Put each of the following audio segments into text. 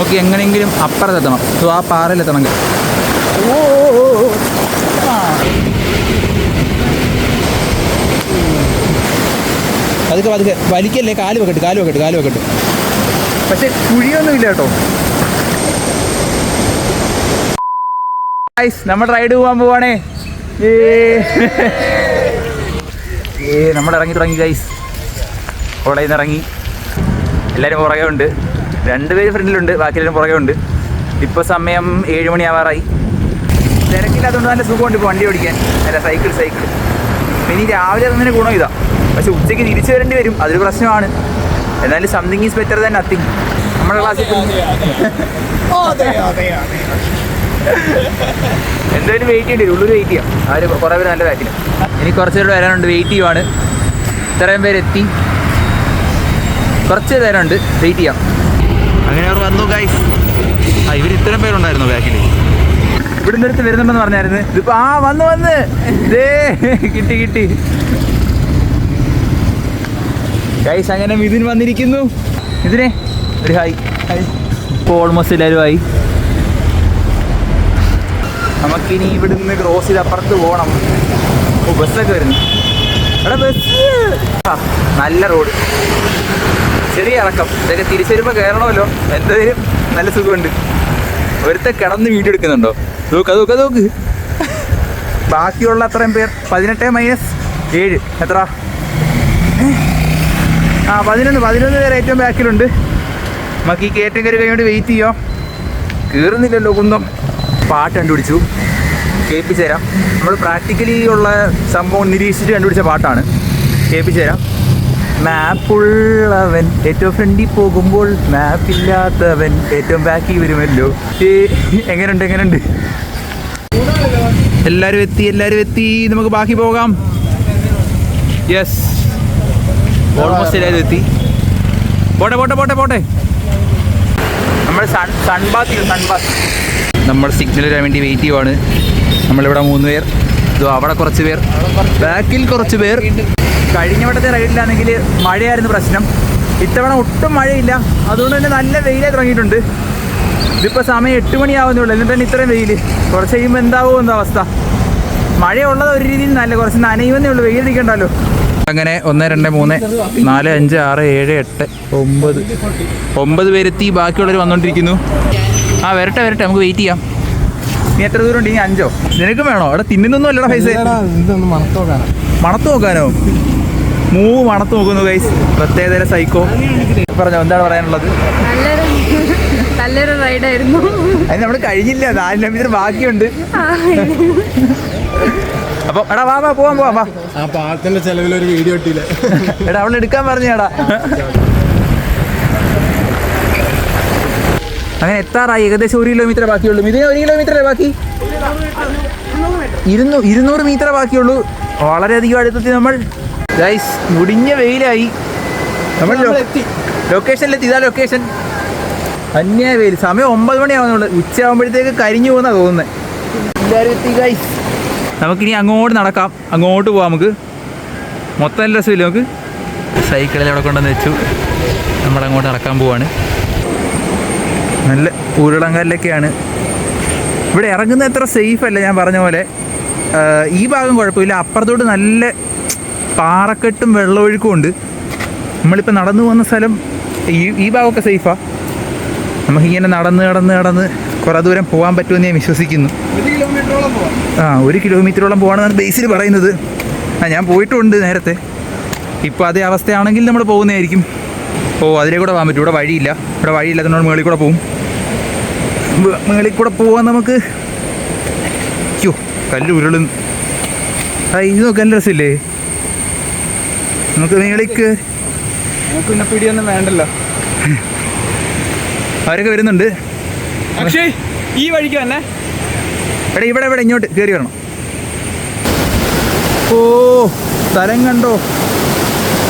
നമുക്ക് എങ്ങനെയെങ്കിലും അപ്പുറത്തെത്തണം. സോ ആ പാറയിലെത്തണമെങ്കിൽ അതൊക്കെ പതുക്കെ വലിക്കല്ലേ. കാല് വെക്കട്ടെ. പക്ഷെ കുഴിയൊന്നുമില്ല കേട്ടോ. നമ്മൾ റൈഡ് പോകാൻ പോവാണേ. നമ്മൾ ഇറങ്ങി തുടങ്ങി ഗൈസ്. കോളേജിൽ നിന്ന് ഇറങ്ങി. എല്ലാവരും പുറകെ ഉണ്ട്. 2 പേര് ഫ്രണ്ടിലുണ്ട്, ബാക്കി എല്ലാവരും പുറകെ ഉണ്ട്. ഇപ്പോൾ സമയം 7 മണിയാവാറായി. തിരക്കില്ലാത്തതുകൊണ്ട് നല്ല സുഖമുണ്ട് ഇപ്പോൾ വണ്ടി ഓടിക്കാൻ. അല്ല സൈക്കിൾ. ഇനി രാവിലെ തന്നെ ഗുണം ഇതാ. പക്ഷെ ഉച്ചയ്ക്ക് തിരിച്ചു വരേണ്ടി വരും, അതൊരു പ്രശ്നമാണ്. എന്നാലും something is better than nothing. നമ്മുടെ ക്ലാസ്സിൽ എന്തായാലും വെയിറ്റ് ചെയ്യേണ്ടി വരും. ഉള്ളൊരു വെയിറ്റ് ചെയ്യാം. അവർ കുറേ പേര് നല്ല ബാക്കിന്. ഇനി കുറച്ച് പേര് വരാനുണ്ട്, വെയിറ്റ് ചെയ്യുവാണ്. ഇത്രയും പേരെത്തി. കുറച്ച് പേരുണ്ട്, വെയിറ്റ് ചെയ്യാം. അങ്ങനെ അവർ വന്നു ഗൈസ്. ഇവർ ഇത്രയും പേരുണ്ടായിരുന്നു ബാക്കിൽ. ഇവിടുന്ന് അടുത്ത് വരുന്നുണ്ടെന്ന് പറഞ്ഞായിരുന്നു. ഇതിപ്പോൾ വന്ന് കിട്ടി ഗൈസ്. അങ്ങനെ മിഥുൻ വന്നിരിക്കുന്നു. ഇതിനെ ഒരു ഹായ്. ഇപ്പോൾ ഓൾമോസ്റ്റ് എല്ലാവരും ആയി. നമുക്കിനി ഇവിടുന്ന് ക്രോസ് ചെയ്ത് അപ്പുറത്ത് പോകണം. ബസ്സൊക്കെ വരുന്നു. എടാ ബസ്. നല്ല റോഡ്, ചെറിയ ഇറക്കം. ഇതൊക്കെ തിരിച്ചു വരുമ്പോൾ കയറണമല്ലോ. എന്തായാലും നല്ല സുഖമുണ്ട്. ഒരുത്തെ കിടന്ന് വീഡിയോ എടുക്കുന്നുണ്ടോ? നോക്ക്. ബാക്കിയുള്ള അത്രയും പേർ 18 - 7 എത്ര? 11 പേർ ഏറ്റവും ബാക്കിലുണ്ട്. നമുക്ക് ഈ കയറ്റം കയറി കഴിഞ്ഞോണ്ട് വെയിറ്റ് ചെയ്യാം. കയറുന്നില്ലല്ലോ കുന്തം. പാട്ട് കണ്ടുപിടിച്ചു, കേൾപ്പിച്ചു തരാം. നമ്മൾ പ്രാക്ടിക്കലി ഉള്ള സംഭവം നിരീക്ഷിച്ച് കണ്ടുപിടിച്ച പാട്ടാണ്. കേൾപ്പിച്ചു തരാം. മാപ്പുള്ളവൻ ഏറ്റവും ഫ്രണ്ടിൽ പോകുമ്പോൾ മാപ്പില്ലാത്തവൻ ഏറ്റവും ബാക്കി വരുമല്ലോ. എങ്ങനെയുണ്ട്? എല്ലാവരും എത്തി. നമുക്ക് ബാക്കി പോകാം. യെസ്, ഓൾമോസ്റ്റ് എല്ലാവരും എത്തി. പോട്ടെ. നമ്മൾ സൺബാത്ത് നമ്മൾ സിഗ്നൽ വരാൻ വേണ്ടി വെയിറ്റ് ചെയ്യുവാണ്. നമ്മളിവിടെ 3 പേർ. അവിടെ കുറച്ച് പേർ, ബാക്കിൽ കുറച്ച് പേർ. കഴിഞ്ഞ വട്ടത്തെ റൈഡിലാണെങ്കിൽ മഴയായിരുന്നു പ്രശ്നം. ഇത്തവണ ഒട്ടും മഴയില്ല. അതുകൊണ്ട് തന്നെ നല്ല വെയിലായി തുടങ്ങിയിട്ടുണ്ട്. ഇതിപ്പോൾ സമയം 8 മണിയാവുന്നുള്ളൂ. എന്നിട്ട് തന്നെ ഇത്രയും വെയിൽ. കുറച്ച് കഴിയുമ്പോൾ എന്താവോ എന്ന അവസ്ഥ. മഴയുള്ളത് ഒരു രീതിയിൽ നല്ല, കുറച്ച് നനയുമെന്നേ ഉള്ളൂ, വെയിലിരിക്കണ്ടല്ലോ. അങ്ങനെ 1 2 3 4 5 6 7 8 9 പേരെത്തി. ബാക്കിയുള്ളവർ വന്നുകൊണ്ടിരിക്കുന്നു. വരട്ടെ, നമുക്ക് വെയിറ്റ് ചെയ്യാം. നീ എത്ര ദൂരം ഉണ്ട്? ഇനി 5ഓ? നിനക്കും വേണോ? അവിടെ തിന്നുന്നൊന്നും അല്ലടാ പൈസ. മണത്ത് നോക്കാനോ? മണത്ത് നോക്കുന്നു ഗൈസ്. പ്രത്യേകതര സൈക്കോ. പറഞ്ഞോ, എന്താണ് പറയാനുള്ളത്? നല്ലൊരു റൈഡായിരുന്നു. അത് നമ്മൾ കഴിഞ്ഞില്ല, 4 കിലോമീറ്റർ ബാക്കിയുണ്ട്. അപ്പൊ എടാ വാ പോവാം. ആ പാലത്തിന്റെ ചെലവിലൊരു വീഡിയോ ഇട്ടില്ല. എടാ അവളെ എടുക്കാൻ പറഞ്ഞാടാ. അങ്ങനെ എത്താറായി. ഏകദേശം 1 കിലോമീറ്റർ ബാക്കിയുള്ളൂ. ഇതിന് 1 കിലോമീറ്ററേ ബാക്കി. 200 മീറ്റർ ബാക്കിയുള്ളൂ. വളരെയധികം അടുത്തെത്തി നമ്മൾ ഗൈസ്. മുടിഞ്ഞ വെയിലായി. നമ്മൾ ലൊക്കേഷനിലെത്തി. ഇതാ ലൊക്കേഷൻ. അന്യായ വെയിൽ. സമയം 9 മണിയാവുന്നുള്ളൂ. ഉച്ചയാകുമ്പോഴത്തേക്ക് കരിഞ്ഞു പോകുന്ന തോന്നുന്നത്. എല്ലാവരും എത്തി ഗൈസ്. നമുക്കിനി അങ്ങോട്ട് നടക്കാം. അങ്ങോട്ട് പോവാം. നമുക്ക് മൊത്തം നല്ല രസമില്ല. നമുക്ക് സൈക്കിളിൽ അവിടെ കൊണ്ടുവന്ന് വെച്ചു. നമ്മളങ്ങോട്ട് നടക്കാൻ പോവാണ്. നല്ല ഉരുളങ്കല്ലൊക്കെയാണ്. ഇവിടെ ഇറങ്ങുന്നത് അത്ര സേഫ് അല്ല. ഞാൻ പറഞ്ഞ പോലെ ഈ ഭാഗം കുഴപ്പമില്ല. അപ്പുറത്തോട്ട് നല്ല പാറക്കെട്ടും വെള്ളമൊഴുക്കും ഉണ്ട്. നമ്മളിപ്പോൾ നടന്നു പോകുന്ന സ്ഥലം ഈ ഭാഗമൊക്കെ സേഫാണ്. നമുക്കിങ്ങനെ നടന്ന് കുറേ ദൂരം പോകാൻ പറ്റുമെന്ന് ഞാൻ വിശ്വസിക്കുന്നു. 1 കിലോമീറ്ററോളം പോകണമെന്നാണ് ബേസിൽ പറയുന്നത്. ഞാൻ പോയിട്ടുണ്ട് നേരത്തെ. ഇപ്പോൾ അതേ അവസ്ഥയാണെങ്കിൽ നമ്മൾ പോകുന്നതായിരിക്കും. അതിലേ കൂടെ പോകാൻ പറ്റും. ഇവിടെ വഴിയില്ലാത്തതുകൊണ്ട് മുകളിൽ കൂടെ പോകും. മുകളിൽ കൂടെ പോകാൻ നമുക്ക്. കല്ല് ഉരുളുന്നു. ഇത് നോക്കാൻ നല്ല രസമില്ലേ? നമുക്ക് മേളിക്ക് പിന്നെ പിടിയൊന്നും വേണ്ടല്ലോ. അവരൊക്കെ വരുന്നുണ്ട്. പക്ഷേ ഈ വഴിക്ക് തന്നെ ഇവിടെ ഇങ്ങോട്ട് കയറി വരണം. സ്ഥലം കണ്ടോ?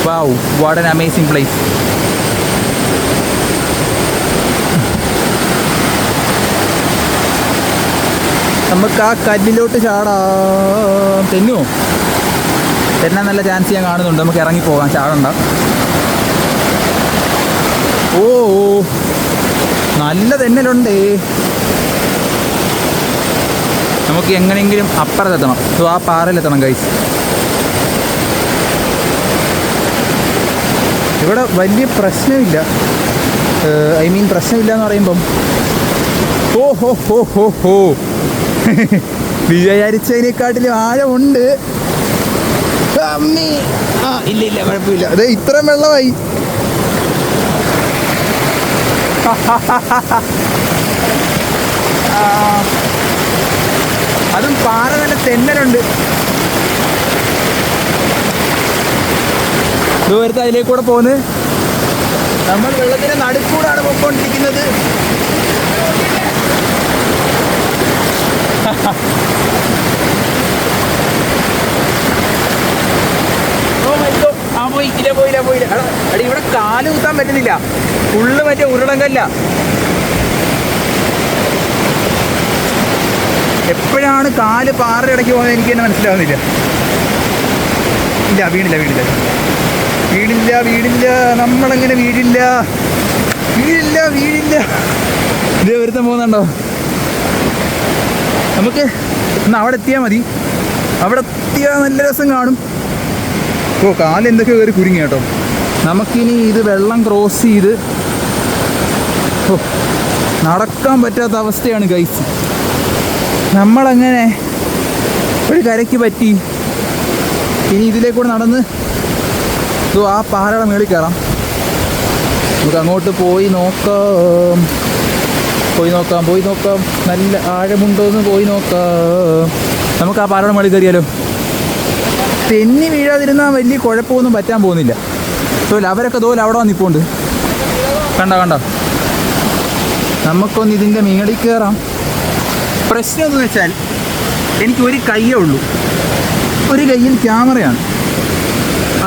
വാവ്, വാട്ട് ആൻ അമേസിംഗ് പ്ലേസ്. നമുക്ക് ആ കല്ലിലോട്ട് ചാടാം. തെന്നുമോ? തെന്നാൻ നല്ല ചാൻസ് ഞാൻ കാണുന്നുണ്ട്. നമുക്ക് ഇറങ്ങി പോകാം, ചാടണ്ട. നല്ല തെന്നലുണ്ടേ. നമുക്ക് എങ്ങനെയെങ്കിലും അപ്പുറത്തെത്തണം. സോ ആ പാറയിലെത്തണം ഗൈസ്. ഇവിടെ വലിയ പ്രശ്നമില്ല. ഐ മീൻ പ്രശ്നമില്ല എന്ന് പറയുമ്പം ഓ ഹോ ഹോ ഹോ ഹോ വിചാരിച്ചതിനെക്കാട്ടിലും ആഴമുണ്ട്. അമ്മേ. ആ ഇല്ല ഇല്ല കുഴപ്പമില്ല. അതെ ഇത്രയും വെള്ളമായി. അതും പാറ നല്ല തെന്നലുണ്ട്. ദൂരത്ത് അതിലേക്കൂടെ പോന്ന് നമ്മൾ വെള്ളത്തിന്റെ നടുക്കൂടാണ് പോയിക്കൊണ്ടിരിക്കുന്നത്. പോയില്ല. അടി ഇവിടെ കാല് കുത്താൻ പറ്റുന്നില്ല. ഫുള്ള് മറ്റേ ഉരുളങ്കല്ല. എപ്പോഴാണ് കാല് പാറ ഇടയ്ക്ക് പോകുന്നത് എനിക്ക് തന്നെ മനസ്സിലാവുന്നില്ല. ഇല്ല വീടില്ല. നമ്മളങ്ങനെ വീടില്ല. ഇതേ ഒരുത്തം പോകുന്നുണ്ടോ? നമുക്ക് ഇന്ന് അവിടെ എത്തിയാൽ മതി. അവിടെ എത്തിയാൽ നല്ല രസം കാണും. ഓ കാലെന്തൊക്കെ കയറി കുരുങ്ങി കേട്ടോ. നമുക്കിനി ഇത് വെള്ളം ക്രോസ് ചെയ്ത് നടക്കാൻ പറ്റാത്ത അവസ്ഥയാണ് ഗൈസ്. നമ്മളങ്ങനെ ഒരു കരയ്ക്ക് പറ്റി. ഇനി ഇതിലേക്കൂടെ നടന്ന് ആ പാറയുടെ മേളിൽ കയറാം. നമുക്ക് അങ്ങോട്ട് പോയി നോക്കാം. നല്ല ആഴമുണ്ടോ എന്ന് പോയി നോക്കാം. നമുക്ക് ആ പാറയുടെ മേളിൽ കയറിയാലോ. തെന്നി വീഴാതിരുന്നാൽ വലിയ കുഴപ്പമൊന്നും പറ്റാൻ പോകുന്നില്ല. അവരൊക്കെ അവിടെ വന്നിപ്പോണ്ട്. കണ്ടോ നമുക്കൊന്ന് ഇതിൻ്റെ മേളിൽ കയറാം. പ്രശ്നം എന്ന് വെച്ചാൽ എനിക്ക് ഒരു കയ്യേ ഉള്ളൂ. ഒരു കയ്യിൽ ക്യാമറയാണ്.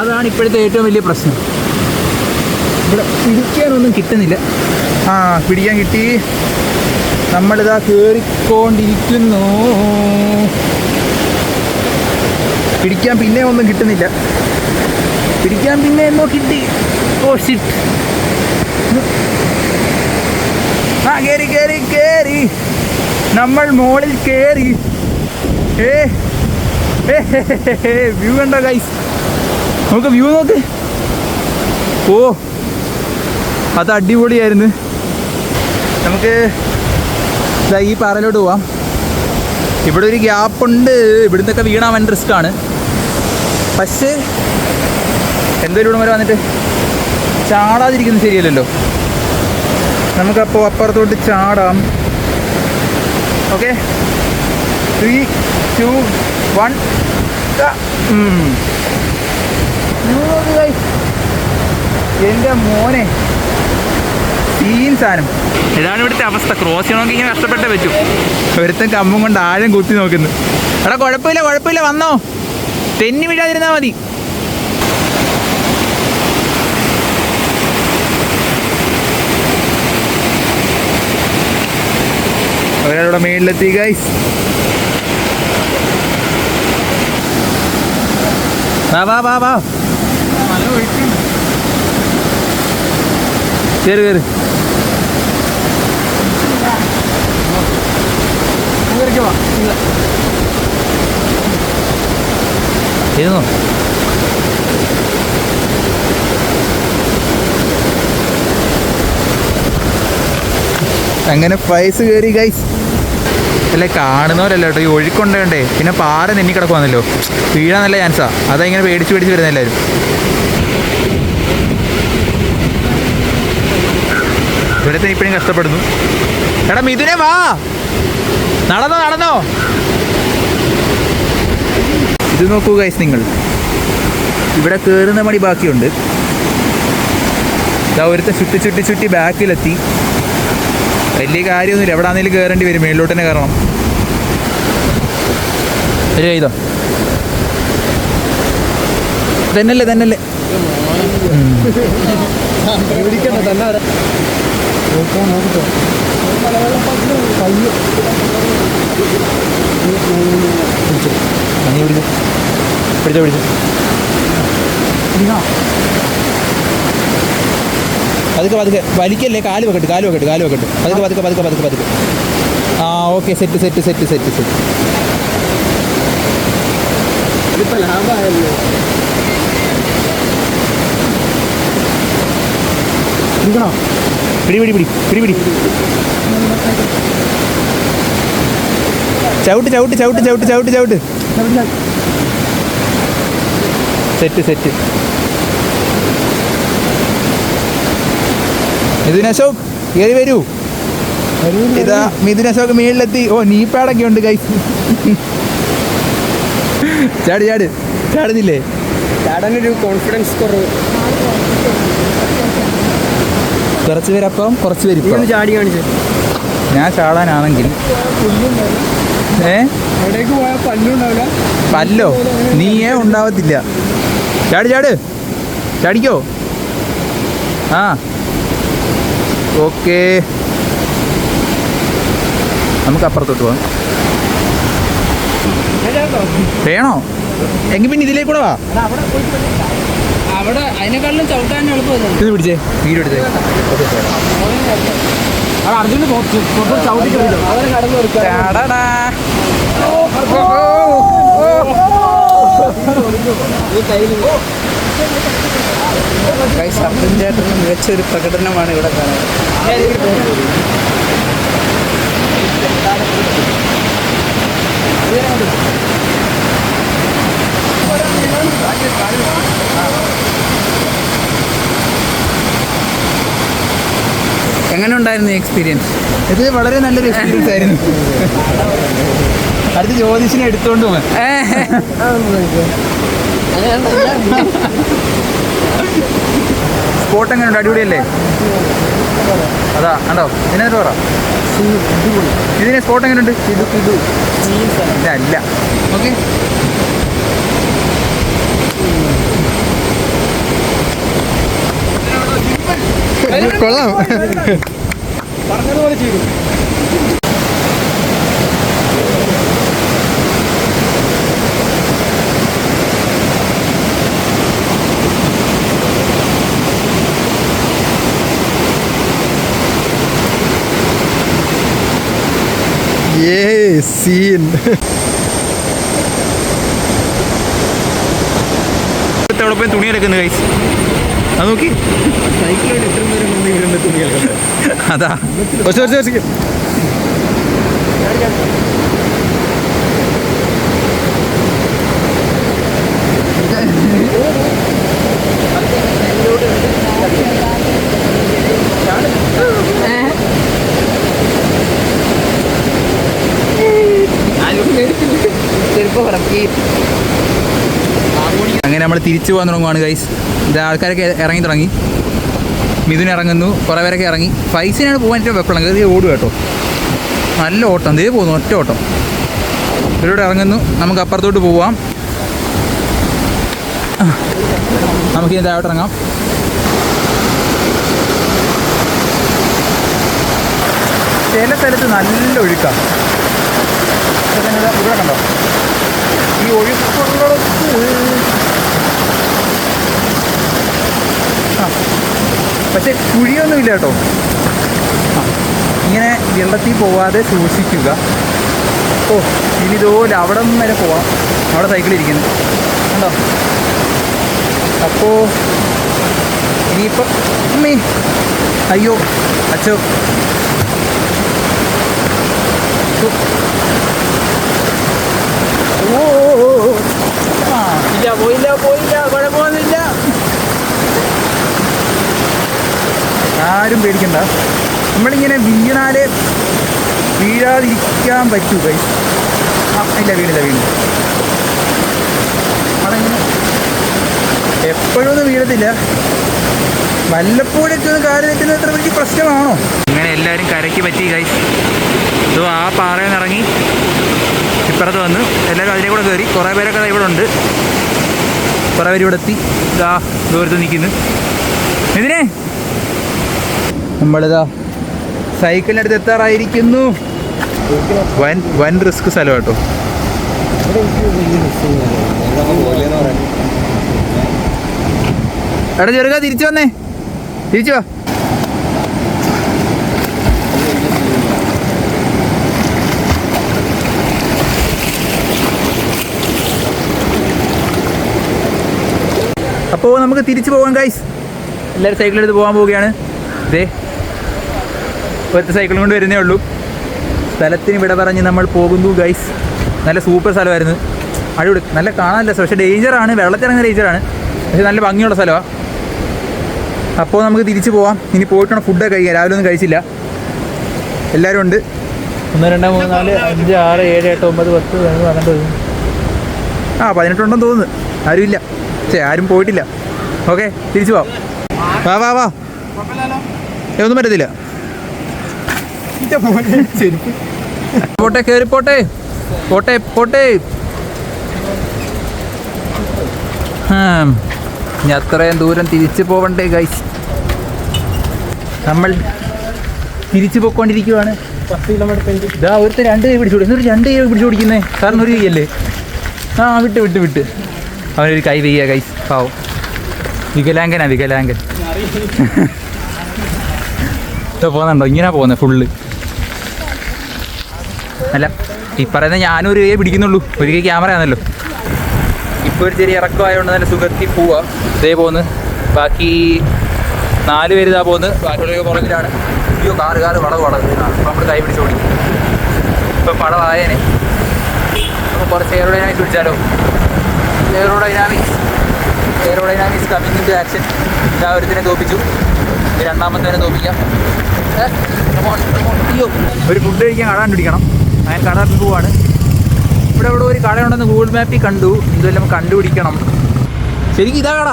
അതാണ് ഇപ്പോഴത്തെ ഏറ്റവും വലിയ പ്രശ്നം. ഇവിടെ പിടിക്കാനൊന്നും കിട്ടുന്നില്ല. പിടിക്കാൻ കിട്ടി. നമ്മളിതാ കയറിക്കൊണ്ടിരിക്കുന്നു. പിടിക്കാൻ പിന്നെ ഒന്നും കിട്ടുന്നില്ല. പിടിക്കാൻ പിന്നെ എന്നോ കിട്ടി. Oh shit. കേറി നമ്മൾ മോളിൽ കേറി. വ്യൂ കണ്ടോ ഗൈസ്? നമുക്ക് വ്യൂ നോക്ക്. ഓ അത് അടിപൊളിയായിരുന്നു. നമുക്ക് ഈ പാറയിലോട്ട് പോവാം. ഇവിടെ ഒരു ഗ്യാപ്പുണ്ട്. ഇവിടുന്നൊക്കെ വീണാൻ വേണ്ട റിസ്ക്കാണ്. പക്ഷേ എന്തെങ്കിലും വരെ വന്നിട്ട് ചാടാതിരിക്കുന്നത് ശരിയല്ലല്ലോ. നമുക്കപ്പോൾ അപ്പുറത്തോട്ട് ചാടാം. ഓക്കെ 3, 2, 1. എൻ്റെ മോനെ സീൻ സാധനം. ഇതാണ് ഇവിടുത്തെ അവസ്ഥ. ക്രോസ് ചെയ്യണമെങ്കിൽ ഇങ്ങനെ കഷ്ടപ്പെട്ടേ പറ്റൂ. ഒരുത്തൻ കമ്പും കൊണ്ട് ആഴം കുത്തി നോക്കുന്നു. എടാ കുഴപ്പമില്ല വന്നോ. തെന്നി വീഴാതിരുന്നാൽ മതി. ഒരാളുടെ മേളിലെത്തി ഗൈസ്. വാ കേറ് ഇരുന്നോ. അങ്ങനെ പ്രൈസ് കയറി ഗൈസ്. അല്ലേ കാണുന്നവരല്ല കേട്ടോ. ഈ ഒഴുക്കൊണ്ടേ പിന്നെ പാറ നെന്നി കിടക്കുവാന്നല്ലോ. വീഴാൻ നല്ല ചാൻസാ. അതാ ഇങ്ങനെ പേടിച്ച് വരുന്ന എല്ലാവരും. ഇവിടുത്തെ ഇപ്പോഴും കഷ്ടപ്പെടുന്നു. എടാ മിഥുനെ വാ. നടന്നോ. ഇത് നോക്കൂ ഗൈസ് നിങ്ങൾ. ഇവിടെ കയറുന്ന മണി ബാക്കിയുണ്ട്. ഇതാ ഒരുത്തെ ചുറ്റി ബാക്കിലെത്തി. വലിയ കാര്യമൊന്നുമില്ല. എവിടെ ആണെങ്കിലും കയറേണ്ടി വരും. മേളിലോട്ട് തന്നെ കയറണം. ഒരു ഇതോ തന്നല്ലേ പിടിച്ചോ. അത് പതുക്കെ പതുക്കെ വലിക്കല്ലേ, കാല് വെക്കട്ടെ പതുക്കെ പതുക്കെ പതുക്കെ പതുക്കെ പതുക്കെ. ആ okay, set set set set set. ഇതിപ്പോ ലാഭമായല്ലോ. പിടി പിടി പിടി പിടി പിടി. ചവിട്ട് ചവിട്ട് ചവിട്ട് ചവിട്ട് ചവിട്ട് ചവിട്ട്. Set set. മിഥുൻ അശോക് കയറി വരൂ. ഇതാ മിഥുൻ അശോക് മേളിലെത്തി. ഓ നീ പാടൊക്കെ ഉണ്ട് കൈ. ചാട് ചാട്. ചാടുന്നില്ലേ? ചാടാനൊരു കോൺഫിഡൻസ് കുറവ്. കുറച്ച് പേരപ്പം കുറച്ച് പേര് ഇപ്പം. ചാടി കാണിച്ചു. ഞാൻ ചാടാനാണെങ്കിൽ എവിടേക്ക് പോയാൽ പല്ലുണ്ടാവില്ല. പല്ലോ നീയേ ഉണ്ടാവത്തില്ല. ചാട് ചാട്. ചാടിക്കോ. ആ ഓക്കേ, നമുക്ക് അപ്പുറത്തോട്ട് പോവാം. വേണോ? എങ്കിൽ പിന്നെ ഇതിലേക്കൂടെ വാ. അവിടെ അതിനെക്കാളും ചവിട്ടാൻ എളുപ്പം. ഇത് പിടിച്ചേ, വീട് എടുത്തേ. അർജുന് ചവിട്ടി കടന്നു അർജുൻ ചേട്ടന് മികച്ചൊരു പ്രകടനമാണ് ഇവിടെ കാണുന്നത്. എങ്ങനെ ഉണ്ടായിരുന്നു ഈ എക്സ്പീരിയൻസ്? ഇത് വളരെ നല്ലൊരു എക്സ്പീരിയൻസ് ആയിരുന്നു. അടുത്ത് ജ്യോതിഷിനെ എടുത്തോണ്ട് പോകാൻ. സ്പോട്ട് എങ്ങനെയുണ്ട്? അടിപൊളിയല്ലേ? അതാ കണ്ടോ, ഇതിനകത്ത് പറ. ഇതിനെ സ്പോട്ട് എങ്ങനെയുണ്ട്? ഇതല്ല. ഓക്കെ, കൊള്ളാം. പറഞ്ഞതുപോലെ ചെയ്തു. സീൻ. അവിടെ പോയി തുണി അലക്കുന്നു കൈസ്. അത് നോക്കി. സൈക്കിളോട് എത്ര നേരം തുണികൾ. അതാ അങ്ങനെ നമ്മൾ തിരിച്ചു പോകാൻ തുടങ്ങുവാണ് ഗൈസ്. ഇത് ആൾക്കാരൊക്കെ ഇറങ്ങി തുടങ്ങി. മിഥുൻ ഇറങ്ങുന്നു, കുറേ പേരൊക്കെ ഇറങ്ങി. ഫൈസിനാണ് പോകാൻ ഏറ്റവും വെപ്പളം. ഇത് ഓടുക കേട്ടോ, നല്ല ഓട്ടം. ദേ പോകുന്നു, ഒറ്റ ഓട്ടം. ഇവരോട് ഇറങ്ങുന്നു. നമുക്ക് അപ്പുറത്തോട്ട് പോവാം. നമുക്ക് ഇനി താഴോട്ട് ഇറങ്ങാം. ചില സ്ഥലത്ത് നല്ല ഒഴുക്കാണ്. ഇവിടെ കണ്ടോ, ഈ ഒഴുക്കുള്ളിടത്ത് പക്ഷെ കുഴിയൊന്നുമില്ല കേട്ടോ. ഇങ്ങനെ വെള്ളത്തിൽ പോവാതെ സൂക്ഷിക്കുക. ഓ ഇനി ഇതുപോലെ അവിടെ നിന്ന് വരെ പോവാം. അവിടെ സൈക്കിളിരിക്കുന്നു കണ്ടോ. അപ്പോൾ ഇനിയിപ്പം അമ്മേ, അയ്യോ അച്ചോ, ഓ ഇല്ല, പോയില്ല കുഴപ്പമൊന്നുമില്ല. ആരും പേടിക്കണ്ട. നമ്മളിങ്ങനെ വീഴാതിരിക്കാൻ പറ്റൂ കൈ. ഇല്ല വീണില്ല. അതെങ്ങനെ എപ്പോഴൊന്നും വീഴത്തില്ല, വല്ലപ്പോഴൊക്കെ ഒന്ന് കാല് തെറ്റുന്നത് അത്ര വലിയ പ്രശ്നമാണോ? ഇങ്ങനെ എല്ലാവരും കരയ്ക്ക് പറ്റി കൈ. ഇതോ ആ പാറയിൽ നിന്ന് ഇറങ്ങി ഇപ്പുറത്ത് വന്ന് എല്ലാവരും അതിനെ കൂടെ കയറി. കുറേ പേരൊക്കെ ഇവിടെ ഉണ്ട്. കുറേ പേര് ഇവിടെ എത്തി. ഇതാ ദൂരത്ത് നിൽക്കുന്നു. ഇതിനെ നമ്മളിതാ സൈക്കിളിനടുത്ത് എത്താറായിരിക്കുന്നു. വൻ റിസ്ക് സ്ഥലം കേട്ടോ. എടാ ചെറുക്ക തിരിച്ചു വന്നേ, തിരിച്ചു വാ. അപ്പോൾ നമുക്ക് തിരിച്ചു പോകാം ഗൈസ്. എല്ലാവരും സൈക്കിളെടുത്ത് പോകാൻ പോവുകയാണ്. ഇതേ ഒറ്റ സൈക്കിളും കൊണ്ട് വരുന്നേ ഉള്ളൂ. സ്ഥലത്തിന് വിട പറഞ്ഞ് നമ്മൾ പോകുന്നു ഗൈസ്. നല്ല സൂപ്പർ സ്ഥലമായിരുന്നു, അടിപൊളി, നല്ല കാണാൻ രസം. പക്ഷേ ഡേഞ്ചറാണ്, വെള്ളത്തിറങ്ങുന്ന ഡേഞ്ചറാണ്, പക്ഷേ നല്ല ഭംഗിയുള്ള സ്ഥലമാണ്. അപ്പോൾ നമുക്ക് തിരിച്ചു പോവാം. ഇനി പോയിട്ടാണ് ഫുഡൊക്കെ കഴിക്കാം. രാവിലെ ഒന്നും കഴിച്ചില്ല. എല്ലാവരും ഉണ്ട്. 1 2 3 4 5 6 7 8 9 10 11 12 18 ഉണ്ടെന്ന് തോന്നുന്നു. ആരുമില്ല, ആരും പോയിട്ടില്ല. ഓക്കെ, തിരിച്ചു പോവാം. വാ വാ വാ, ഒന്നും പറ്റത്തില്ല. പോട്ടെ, കയറി പോട്ടെ, പോട്ടെ പോട്ടെ. ഇനി അത്രയും ദൂരം തിരിച്ചു പോവണ്ടേ ഗൈസ്. നമ്മൾ തിരിച്ചു പോയിക്കൊണ്ടിരിക്കുവാണ്. 10 കിലോമീറ്റർ. ഇതാ ഒരുത്തർ 2 കൈ പിടിച്ചു, എന്നിട്ട് 2 കൈ പിടിച്ചു ഓടിക്കുന്നേ. കാരണം ഒരു കൈയല്ലേ. വിട്ട് അവനൊരു കൈ വെയ്യ ഗൈസ്. പാവം, വികലാംഗൻ. പോകുന്നുണ്ടോ? ഇങ്ങനെ പോകുന്നത് ഫുള്ള്. അല്ല, ഈ പറയുന്ന ഞാനൊരു കൈ പിടിക്കുന്നുള്ളൂ, ഒരു കൈ ക്യാമറ ആണല്ലോ. ഇപ്പോൾ ഒരു ചെറിയ ഇറക്കമായതുകൊണ്ട് നല്ല സുഖത്തിൽ പോവാ. ഇതേ പോന്ന്, ബാക്കി 4 പേര് ഇതാ പോന്ന്, ബാക്കിയുള്ളവർക്ക് പുറകിലാണ്. അയ്യോ, കാറ് വളവ്. അപ്പോൾ നമ്മൾ കൈ പിടിച്ച് ഓടിക്കും. ഇപ്പം പടമായേനെ. അപ്പോൾ കുറച്ച് എയറോഡൈനാമിക്സ് പിടിച്ചാലോ. Aerodynamics coming in to action. ഒരുത്തിനെ തോപ്പിച്ചു, രണ്ടാമത്തേനെ തോപ്പിക്കാം. അയ്യോ, ഒരു ഫുഡ് കഴിക്കാൻ കട കണ്ടുപിടിക്കണം. അങ്ങനെ കട പോവാണ്. ഇവിടെ ഒരു കടയുണ്ടെന്ന് ഗൂഗിൾ മാപ്പിൽ കണ്ടു. ഇതെല്ലാം കണ്ടുപിടിക്കണം. ശരിക്കും ഇതാ കട.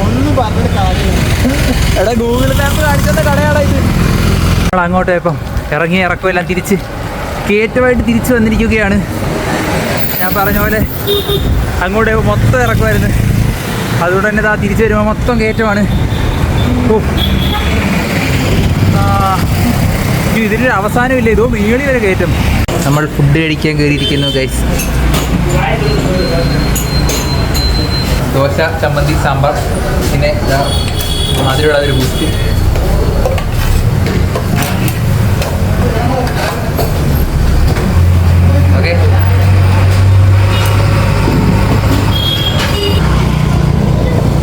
ഒന്നും എടാ, ഗൂഗിൾ മാപ്പ് കാണിച്ചെന്ന കടയാടാ ഇത്. നമ്മൾ അങ്ങോട്ട് ഇപ്പം ഇറക്കമെല്ലാം തിരിച്ച് കയറ്റമായിട്ട് തിരിച്ചു വന്നിരിക്കുകയാണ്. ഞാൻ പറഞ്ഞ പോലെ അങ്ങോട്ട് മൊത്തം ഇറക്കമായിരുന്നു. അതുകൊണ്ട് തന്നെ ഇതാ തിരിച്ചു വരുമ്പോൾ മൊത്തം കയറ്റമാണ്. ഇതിൻ്റെ അവസാനമില്ല, ഇതോ മേളി വരെ കയറ്റം. നമ്മൾ ഫുഡ് കഴിക്കാൻ കയറിയിരിക്കുന്നു ഗൈസ്. ദോശ, ചമ്മന്തി, സാമ്പാർ, പിന്നെ അതിലുള്ള ഒരു ബൂസ്റ്റ്. ഓക്കെ,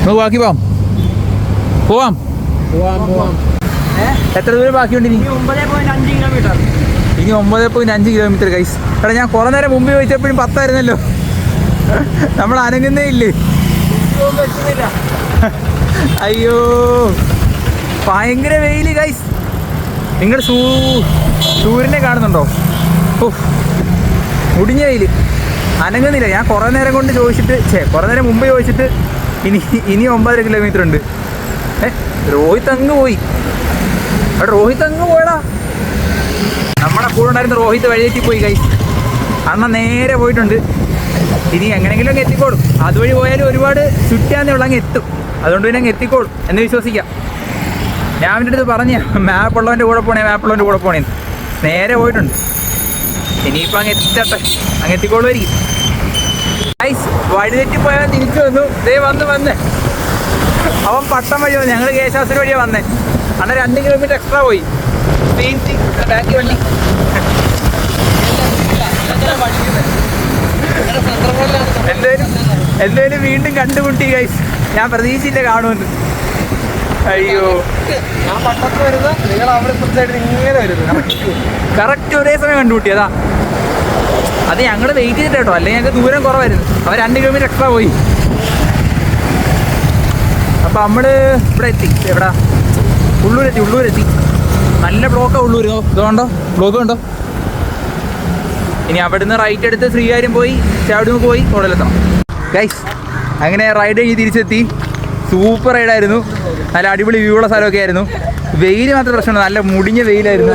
നമുക്ക് ബാക്കി പോവാം. എത്ര ദൂരം ബാക്കിയുണ്ട്? ഇനി 9.5 കിലോമീറ്റർ. ഇനി 9.5 കിലോമീറ്റർ ഗൈസ്. എടാ, ഞാൻ കുറേ നേരം മുമ്പ് ചോദിച്ചപ്പോഴും 10 ആയിരുന്നല്ലോ. നമ്മൾ അനങ്ങുന്നേ ഇല്ലേ. അയ്യോ, ഭയങ്കര വെയില് ഗൈസ്. നിങ്ങൾ സൂര്യനെ കാണുന്നുണ്ടോ? മുടിഞ്ഞ വെയില്, അനങ്ങുന്നില്ല. ഞാൻ കുറേ നേരം കൊണ്ട് കുറേ നേരം മുമ്പ് ചോദിച്ചിട്ട് ഇനി 9 കിലോമീറ്റർ ഉണ്ട്. രോഹിത് അങ്ങ് പോയി. പോയടാ. നമ്മുടെ കൂടെ ഉണ്ടായിരുന്ന രോഹിത് വഴിയേറ്റി പോയി ഗൈസ്. അണ്ണൻ നേരെ പോയിട്ടുണ്ട്. ഇനി എങ്ങനെയെങ്കിലും അങ്ങ് എത്തിക്കോളും. അതുവഴി പോയാലും ഒരുപാട് ചുറ്റാന്നേ ഉള്ള അങ്ങ് എത്തും. അതുകൊണ്ട് പിന്നെ അങ്ങ് എത്തിക്കോളും എന്ന് വിശ്വസിക്കാം. ഞാൻ അവൻ്റെ അടുത്ത് പറഞ്ഞ മാപ്പുള്ളവൻ്റെ കൂടെ പോണേ. നേരെ പോയിട്ടുണ്ട്. ഇനിയിപ്പോൾ അങ്ങ് എത്തിക്കോളുമായിരിക്കും ഗൈസ്. വഴിതെറ്റി പോയാൽ തിരിച്ചു വന്നു. ദേ വന്ന് അവൻ പട്ടം വഴി വന്നു. ഞങ്ങൾ കേശാസ്ത്രി വഴിയാണ് വന്നേ. അണ്ണ 2 കിലോമീറ്റർ എക്സ്ട്രാ പോയി. ബാക്കി വണ്ടി എന്തായാലും വീണ്ടും കണ്ടുമുട്ടി ഗൈസ്. ഞാൻ പ്രതീക്ഷിച്ചില്ല കാണുമെന്ന്. അയ്യോ, ഞാൻ പട്ടത്ത് വരുന്നത്, നിങ്ങൾ അവിടെ ഇങ്ങനെ വരുന്നത് കറക്റ്റ് ഒരേ സമയം കണ്ടുമുട്ടിയതാ. അത് ഞങ്ങൾ വെയിറ്റ് ചെയ്തിട്ട് കേട്ടോ, അല്ലെങ്കിൽ ഞങ്ങൾക്ക് ദൂരം കുറവായിരുന്നു. അവർ 2 കിലോമീറ്റർ എക്സ്ട്രാ പോയി. അപ്പോൾ നമ്മൾ ഇവിടെ എത്തി. എവിടെ? ഉള്ളൂരെത്തി. നല്ല ബ്ലോക്കാണ് ഉള്ളൂർ. ഇതുകൊണ്ടോ ബ്ലോക്ക് കണ്ടോ. ഇനി അവിടെ നിന്ന് റൈറ്റ് എടുത്ത് ശ്രീകാര്യം പോയി ചാവടിന്ന് പോയി റോഡിലെത്തണം ഗൈസ്. അങ്ങനെ റൈഡ് കഴിഞ്ഞ് തിരിച്ചെത്തി. സൂപ്പർ റൈഡായിരുന്നു. നല്ല അടിപൊളി വ്യൂ ഉള്ള സ്ഥലമൊക്കെ ആയിരുന്നു. വെയിൽ മാത്രം പ്രശ്നമുണ്ട്, നല്ല മുടിഞ്ഞ വെയിലായിരുന്നു.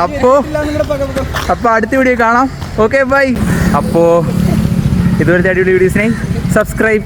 അപ്പോൾ അടുത്ത വീഡിയോ കാണാം. Okay, bye. അപ്പോൾ ഇതുപോലത്തെ അടിപൊളി വീഡിയോസിനെ സബ്സ്ക്രൈബ്